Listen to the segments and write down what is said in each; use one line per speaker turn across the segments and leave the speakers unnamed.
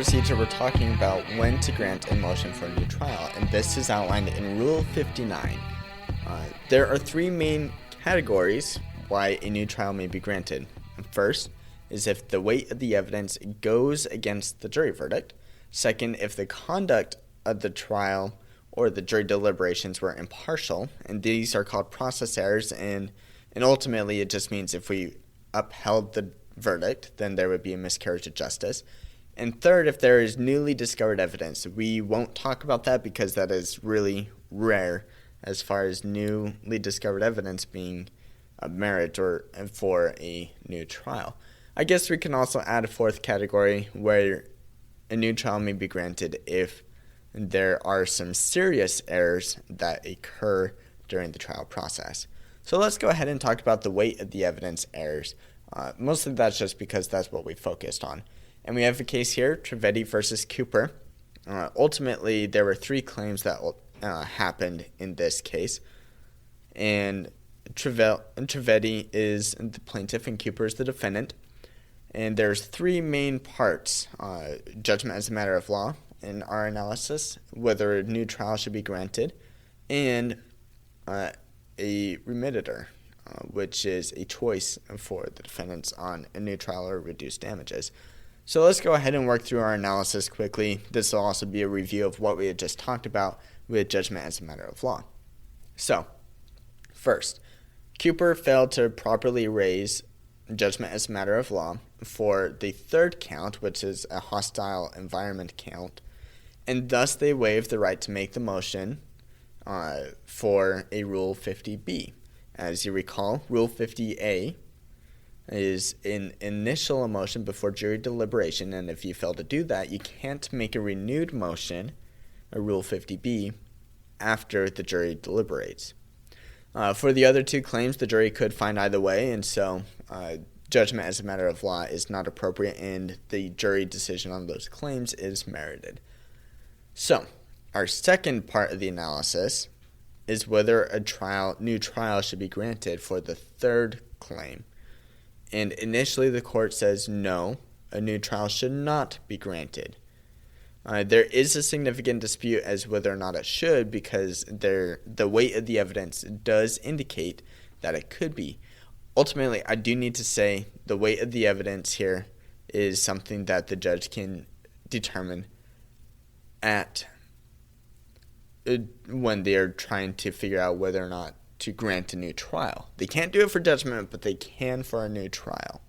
procedure, we're talking about when to grant a motion for a new trial, and this is outlined in Rule 59. There are three main categories why a new trial may be granted. First is if the weight of the evidence goes against the jury verdict. Second, if the conduct of the trial or the jury deliberations were impartial, and these are called process errors, and ultimately it just means if we upheld the verdict, then there would be a miscarriage of justice. And third, if there is newly discovered evidence. We won't talk about that because that is really rare as far as newly discovered evidence being a merit or for a new trial. I guess we can also add a fourth category where a new trial may be granted if there are some serious errors that occur during the trial process. So let's go ahead and talk about the weight of the evidence errors. Mostly that's just because that's what we focused on. And we have a case here, Trivedi versus Cooper. Ultimately, there were three claims that happened in this case. And Trivedi is the plaintiff and Cooper is the defendant. And there's three main parts: judgment as a matter of law in our analysis, whether a new trial should be granted, and a remediator, which is a choice for the defendants on a new trial or reduced damages. So let's go ahead and work through our analysis quickly. This will also be a review of what we had just talked about with judgment as a matter of law. So, first, Cooper failed to properly raise judgment as a matter of law for the third count, which is a hostile environment count, and thus they waived the right to make the motion for a Rule 50B. As you recall, Rule 50A is an initial motion before jury deliberation, and if you fail to do that, you can't make a renewed motion, a Rule 50B, after the jury deliberates. For the other two claims, the jury could find either way, and so judgment as a matter of law is not appropriate, and the jury decision on those claims is merited. So, our second part of the analysis is whether a new trial should be granted for the third claim. And initially the court says no, a new trial should not be granted. There is a significant dispute as whether or not it should, because the weight of the evidence does indicate that it could be. Ultimately, I do need to say the weight of the evidence here is something that the judge can determine when they're trying to figure out whether or not to grant a new trial. They can't do it for judgment, but they can for a new trial.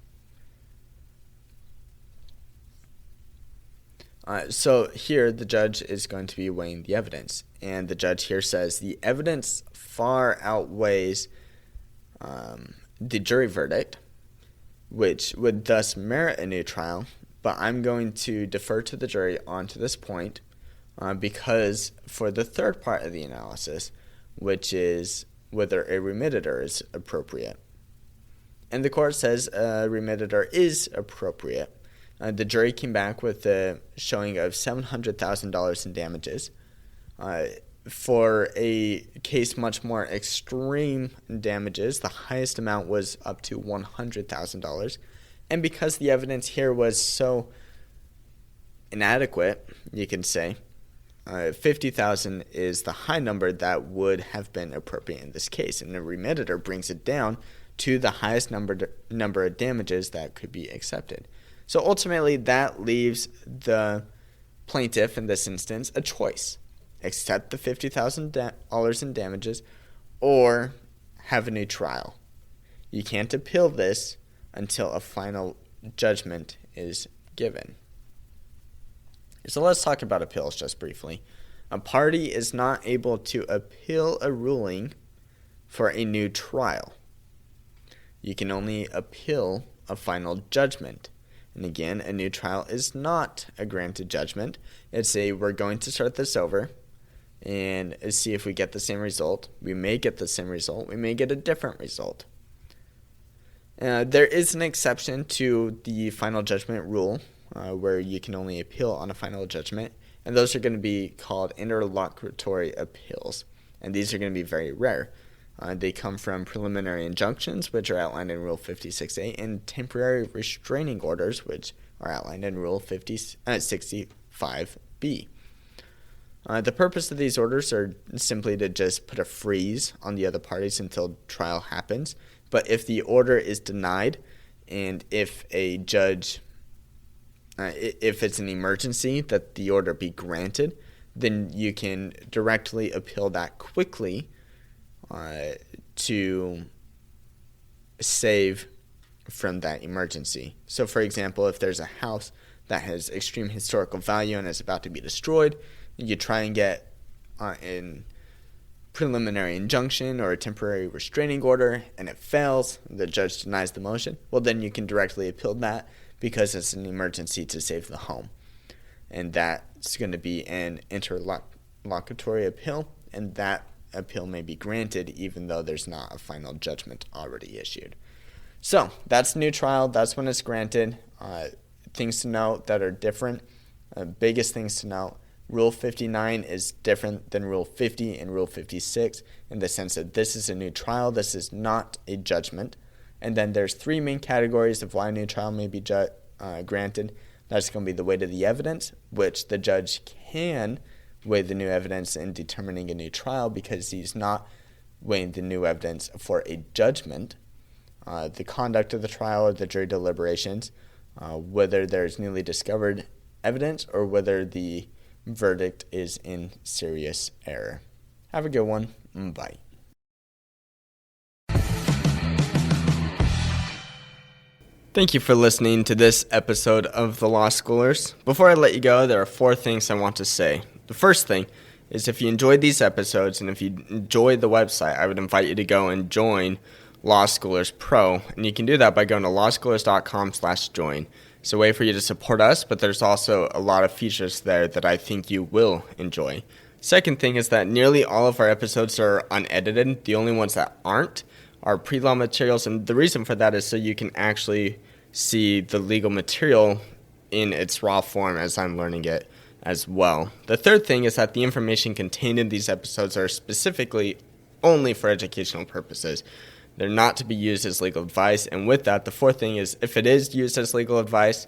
So here the judge is going to be weighing the evidence, and the judge here says the evidence far outweighs the jury verdict, which would thus merit a new trial, but I'm going to defer to the jury on to this point because for the third part of the analysis, which is whether a remediator is appropriate. And the court says a remediator is appropriate. The jury came back with a showing of $700,000 in damages. For a case much more extreme damages, the highest amount was up to $100,000. And because the evidence here was so inadequate, you can say, $50,000 is the high number that would have been appropriate in this case. And the remediator brings it down to the highest number of damages that could be accepted. So ultimately, that leaves the plaintiff, in this instance, a choice. Accept the $50,000 in damages or have a new trial. You can't appeal this until a final judgment is given. So let's talk about appeals just briefly. A party is not able to appeal a ruling for a new trial. You can only appeal a final judgment. And again, a new trial is not a granted judgment. It's we're going to start this over and see if we get the same result. We may get the same result. We may get a different result. There is an exception to the final judgment rule where you can only appeal on a final judgment, and those are going to be called interlocutory appeals, and these are going to be very rare. They come from preliminary injunctions, which are outlined in Rule 56A, and temporary restraining orders, which are outlined in Rule 65B. The purpose of these orders are simply to just put a freeze on the other parties until trial happens. But if the order is denied, and if a judge, if it's an emergency, that the order be granted, then you can directly appeal that quickly to save from that emergency. So, for example, if there's a house that has extreme historical value and is about to be destroyed, you try and get an preliminary injunction or a temporary restraining order, and it fails, the judge denies the motion, well, then you can directly appeal that because it's an emergency to save the home. And that's going to be an interlocutory appeal, and that appeal may be granted even though there's not a final judgment already issued. So that's new trial. That's when it's granted. Things to note that are different. Biggest things to note. Rule 59 is different than Rule 50 and Rule 56 in the sense that this is a new trial. This is not a judgment. And then there's three main categories of why a new trial may be granted. That's going to be the weight of the evidence, which the judge can weigh the new evidence in determining a new trial because he's not weighing the new evidence for a judgment. The conduct of the trial or the jury deliberations, whether there's newly discovered evidence or whether the verdict is in serious error. Have a good one. Bye. Thank you for listening to this episode of The Law Schoolers. Before I let you go, there are 4 things I want to say. The first thing is if you enjoyed these episodes and if you enjoyed the website, I would invite you to go and join Law Schoolers Pro. And you can do that by going to lawschoolers.com/join. It's a way for you to support us, but there's also a lot of features there that I think you will enjoy. Second thing is that nearly all of our episodes are unedited. The only ones that aren't are pre-law materials, and the reason for that is so you can actually see the legal material in its raw form as I'm learning it as well. The third thing is that the information contained in these episodes are specifically only for educational purposes. They're not to be used as legal advice, and with that, the fourth thing is if it is used as legal advice,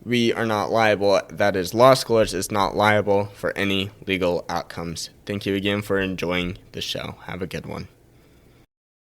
we are not liable. That is, Law Schoolers is not liable for any legal outcomes. Thank you again for enjoying the show. Have a good one.